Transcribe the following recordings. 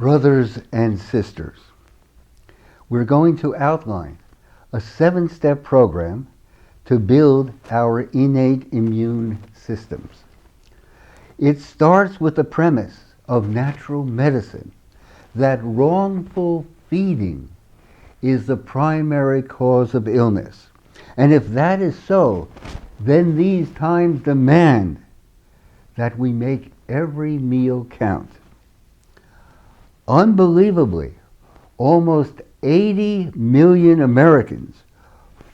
Brothers and sisters, we're going to outline a 7-step program to build our innate immune systems. It starts with the premise of natural medicine that wrongful feeding is the primary cause of illness. And if that is so, then these times demand that we make every meal count. Unbelievably, almost 80 million Americans,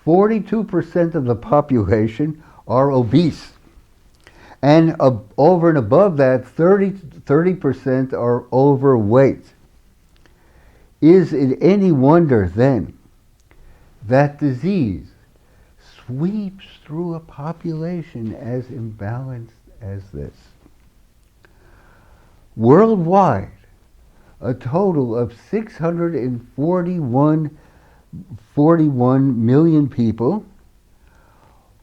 42% of the population, are obese. And over and above that, 30% are overweight. Is it any wonder then that disease sweeps through a population as imbalanced as this? Worldwide, a total of 641 million people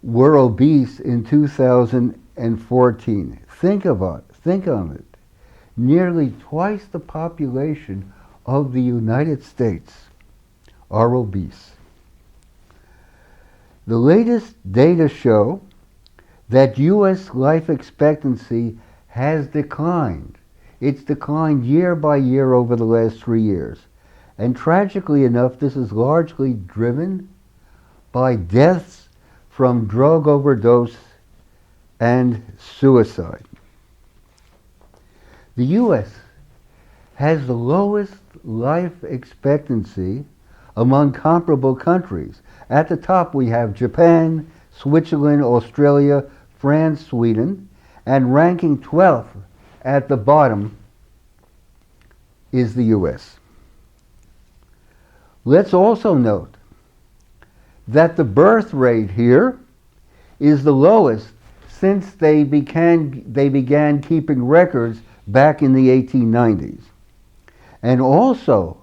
were obese in 2014. Think on it. Nearly twice the population of the United States are obese. The latest data show that U.S. life expectancy has declined. It's declined year by year over the last 3 years. And tragically enough, this is largely driven by deaths from drug overdose and suicide. The U.S. has the lowest life expectancy among comparable countries. At the top we have Japan, Switzerland, Australia, France, Sweden, and ranking 12th at the bottom is the U.S. Let's also note that the birth rate here is the lowest since they began keeping records back in the 1890s. And also,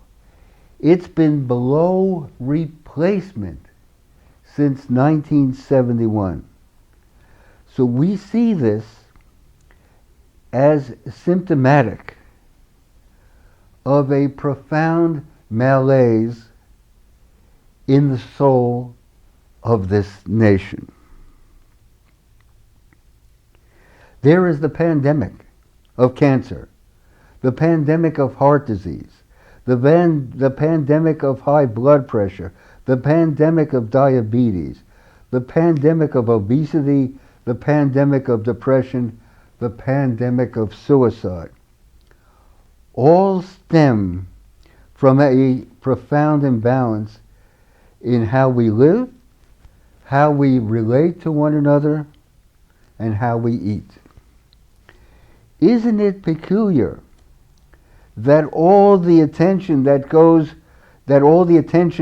it's been below replacement since 1971. So we see this as symptomatic of a profound malaise in the soul of this nation. There is the pandemic of cancer, the pandemic of heart disease, the pandemic of high blood pressure, the pandemic of diabetes, the pandemic of obesity, the pandemic of depression, the pandemic of suicide. All stem from a profound imbalance in how we live, how we relate to one another, and how we eat. Isn't it peculiar that all the attention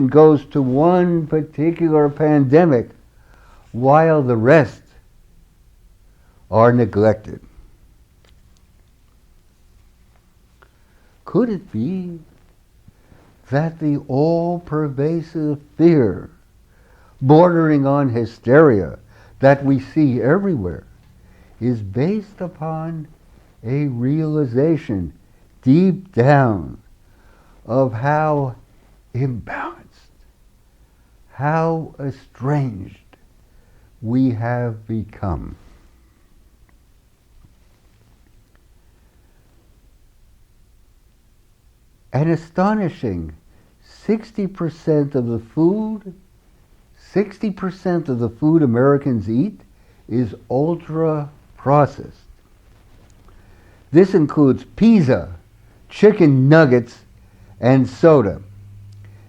goes to one particular pandemic while the rest are neglected? Could it be that the all-pervasive fear, bordering on hysteria, that we see everywhere is based upon a realization deep down of how imbalanced, how estranged we have become? An astonishing 60% of the food Americans eat is ultra-processed. This includes pizza, chicken nuggets, and soda.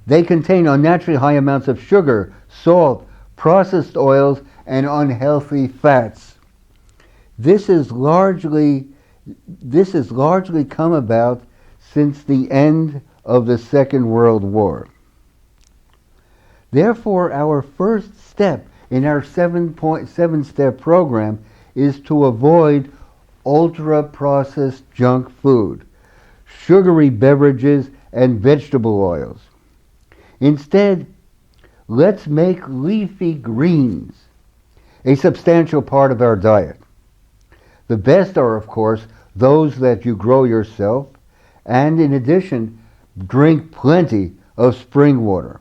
They contain unnaturally high amounts of sugar, salt, processed oils, and unhealthy fats. This has largely come about since the end of the Second World War. Therefore, our first step in our 7-step program is to avoid ultra-processed junk food, sugary beverages, and vegetable oils. Instead, let's make leafy greens a substantial part of our diet. The best are, of course, those that you grow yourself And in addition, drink plenty of spring water.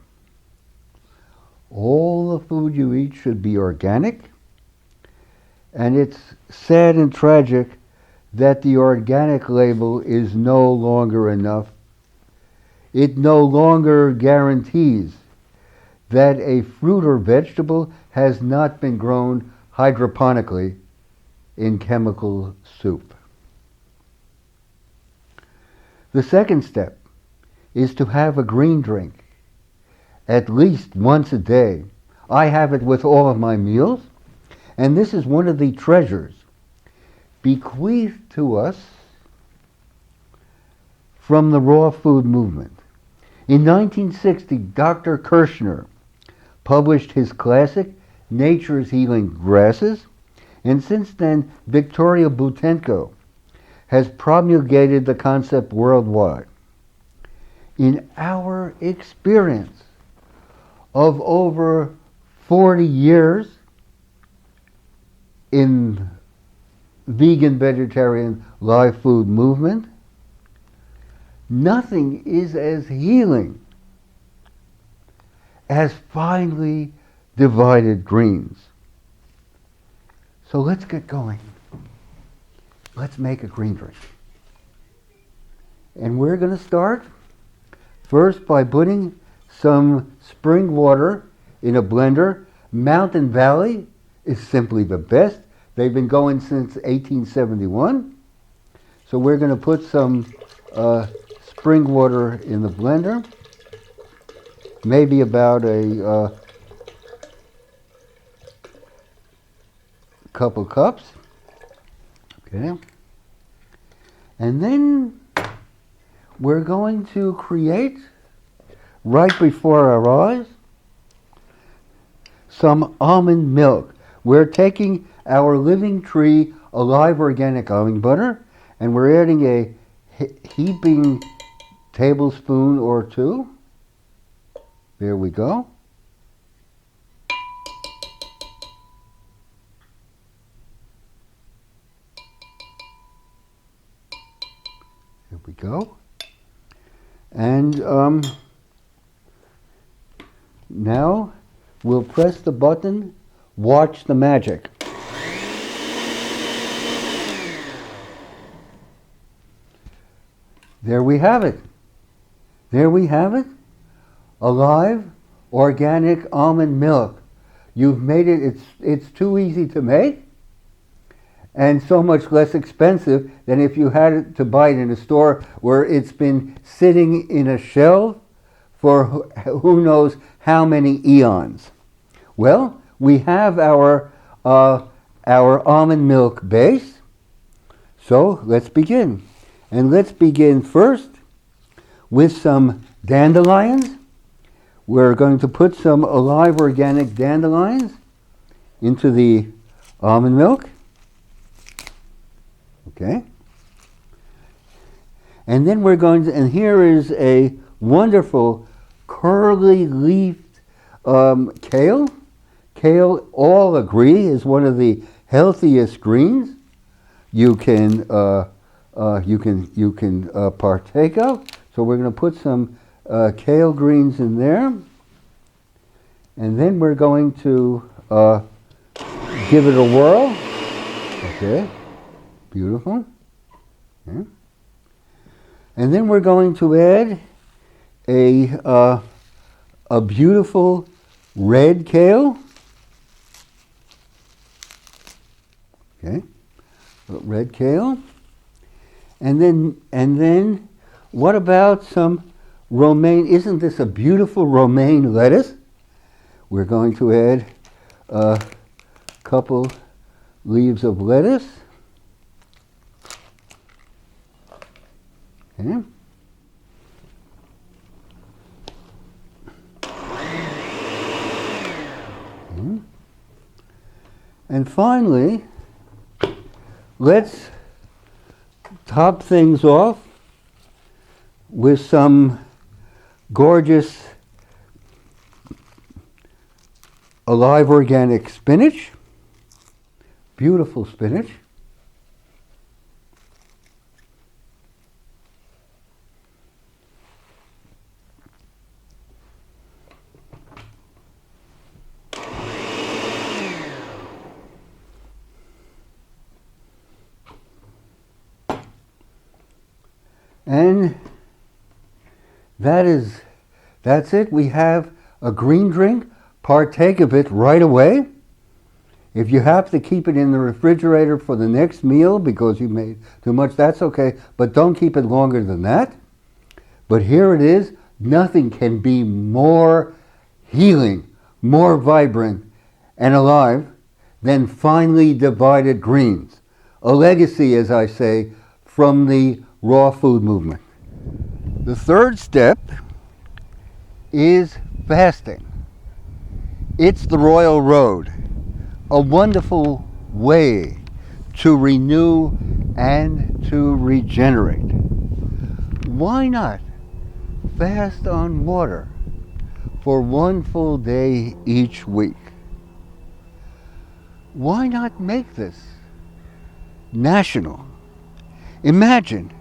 All the food you eat should be organic, and it's sad and tragic that the organic label is no longer enough. It no longer guarantees that a fruit or vegetable has not been grown hydroponically in chemical soup. The second step is to have a green drink at least once a day. I have it with all of my meals, and this is one of the treasures bequeathed to us from the raw food movement. In 1960, Dr. Kirshner published his classic Nature's Healing Grasses, and since then, Victoria Butenko has promulgated the concept worldwide. In our experience of over 40 years in vegan, vegetarian, live food movement, nothing is as healing as finely divided greens. So let's get going. Let's make a green drink. And we're going to start first by putting some spring water in a blender. Mountain Valley is simply the best. They've been going since 1871. So we're going to put some spring water in the blender, maybe about a couple cups. Okay. And then we're going to create, right before our eyes, some almond milk. We're taking our Living Tree Alive Organic almond butter, and we're adding a heaping tablespoon or two. There we go. There we go. And now we'll press the button, watch the magic. There we have it. There we have it. Alive, organic almond milk. You've made it, it's too easy to make and so much less expensive than if you had to buy it in a store where it's been sitting in a shelf for who knows how many eons. Well, we have our almond milk base, so let's begin. And let's begin first with some dandelions. We're going to put some alive organic dandelions into the almond milk. Okay. And then we're going to, and here is a wonderful curly leafed kale. Kale, all agree, is one of the healthiest greens you can partake of. So we're going to put some kale greens in there, and then we're going to give it a whirl. Okay, beautiful. Okay. And then we're going to add a beautiful red kale. Okay, red kale. And then what about some romaine? Isn't this a beautiful romaine lettuce? We're going to add a couple leaves of lettuce. Okay. And finally, let's top things off with some gorgeous alive organic spinach. Beautiful spinach. And that's it. We have a green drink. Partake of it right away. If you have to keep it in the refrigerator for the next meal because you made too much, that's okay. But don't keep it longer than that. But here it is. Nothing can be more healing, more vibrant and alive than finely divided greens. A legacy, as I say, from the raw food movement. The third step is fasting. It's the royal road, a wonderful way to renew and to regenerate. Why not fast on water for one full day each week? Why not make this national? Imagine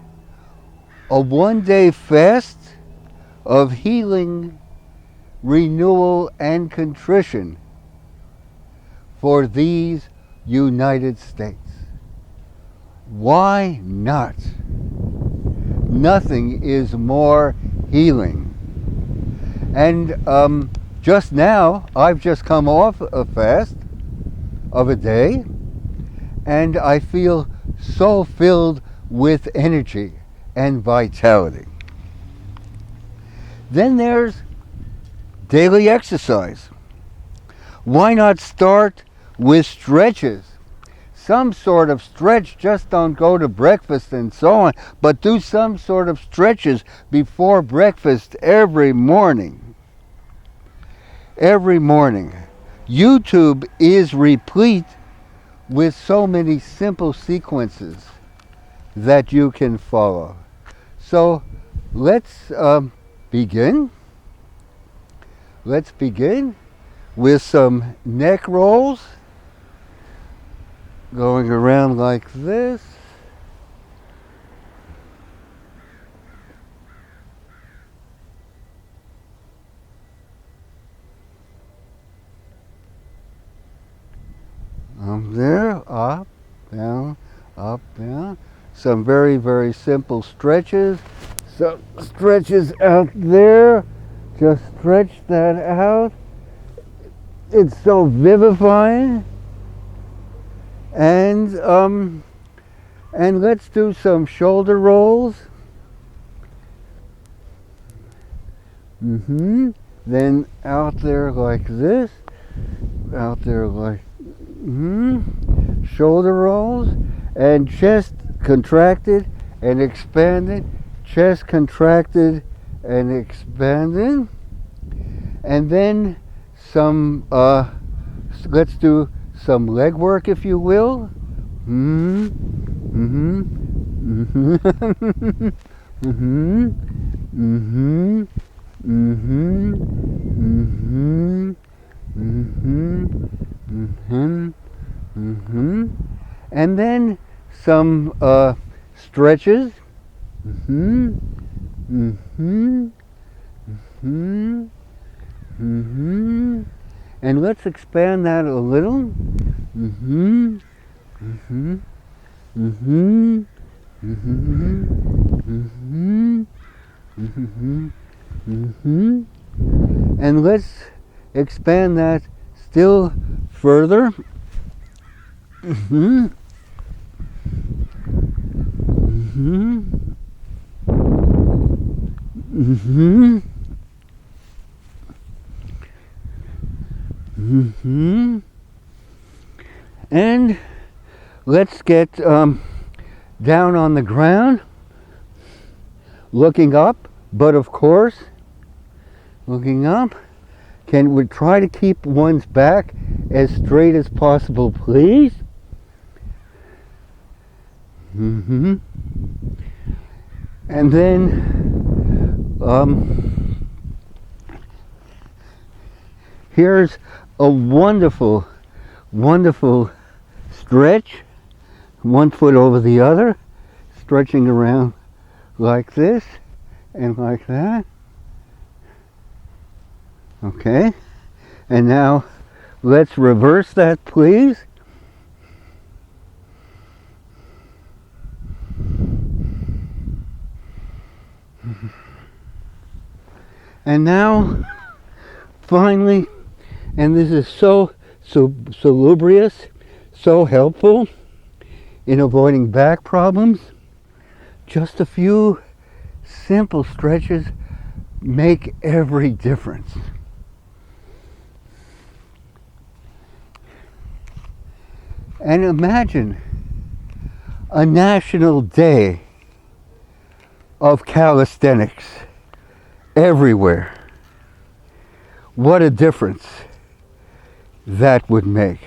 a one-day fast of healing, renewal, and contrition for these United States. Why not? Nothing is more healing. And just now, I've just come off a fast of a day, and I feel so filled with energy and vitality. Then there's daily exercise. Why not start with stretches? Some sort of stretch. Just don't go to breakfast and so on, but do some sort of stretches before breakfast every morning. Every morning. YouTube is replete with so many simple sequences that you can follow. So let's begin. Let's begin with some neck rolls, going around like this. There, up, down, up, down. Some very, very simple stretches. Some stretches out there. Just stretch that out. It's so vivifying. And let's do some shoulder rolls. Then out there like this. Out there like shoulder rolls, and chest contracted and expanded, chest contracted and expanded. And then some let's do some leg work, if you will. And then some stretches. And let's expand that a little. And let's expand that still further. And let's get down on the ground, looking up, but of course, looking up. Can we try to keep one's back as straight as possible, please? And then here's a wonderful, wonderful stretch, one foot over the other, stretching around like this and like that. Okay, and now let's reverse that, please. And now, finally, and this is so salubrious, so helpful in avoiding back problems, just a few simple stretches make every difference. And imagine a national day of calisthenics everywhere. What a difference that would make.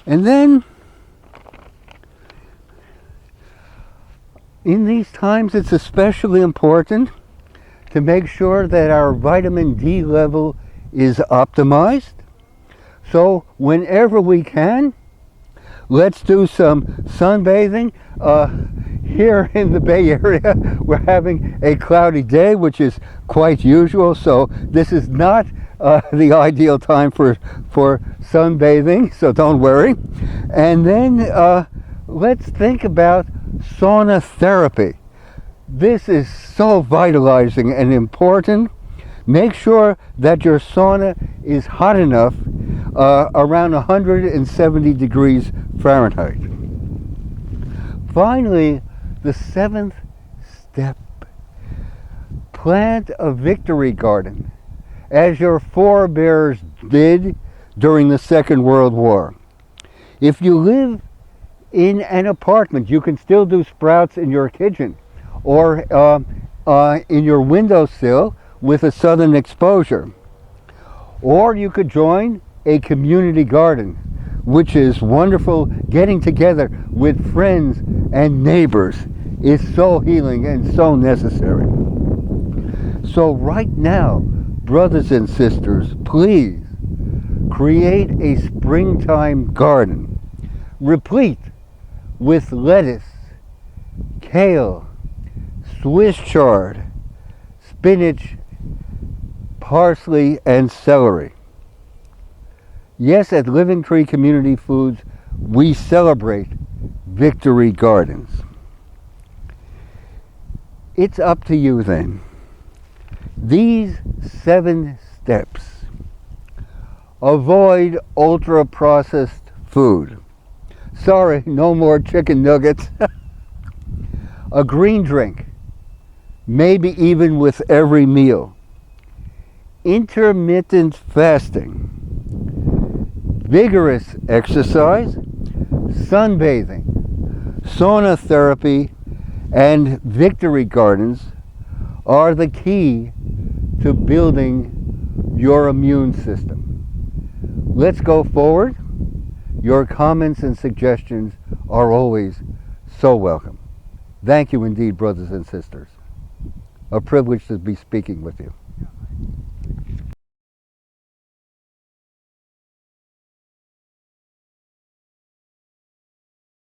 And then, in these times, it's especially important to make sure that our vitamin D level is optimized. So whenever we can, let's do some sunbathing. Here in the Bay Area, we're having a cloudy day, which is quite usual, so this is not the ideal time for sunbathing, so don't worry. And then let's think about sauna therapy. This is so vitalizing and important. Make sure that your sauna is hot enough, around 170 degrees Fahrenheit. Finally, the 7th step. Plant a victory garden, as your forebears did during the Second World War. If you live in an apartment, you can still do sprouts in your kitchen or in your windowsill with a southern exposure. Or you could join a community garden, which is wonderful. Getting together with friends and neighbors is so healing and so necessary. So right now, brothers and sisters, please create a springtime garden, replete with lettuce, kale, Swiss chard, spinach, parsley, and celery. Yes, at Living Tree Community Foods, we celebrate victory gardens. It's up to you then. These 7 steps. Avoid ultra-processed food. Sorry, no more chicken nuggets. A green drink, maybe even with every meal. Intermittent fasting. Vigorous exercise, sunbathing, sauna therapy, and victory gardens are the key to building your immune system. Let's go forward. Your comments and suggestions are always so welcome. Thank you indeed, brothers and sisters. A privilege to be speaking with you.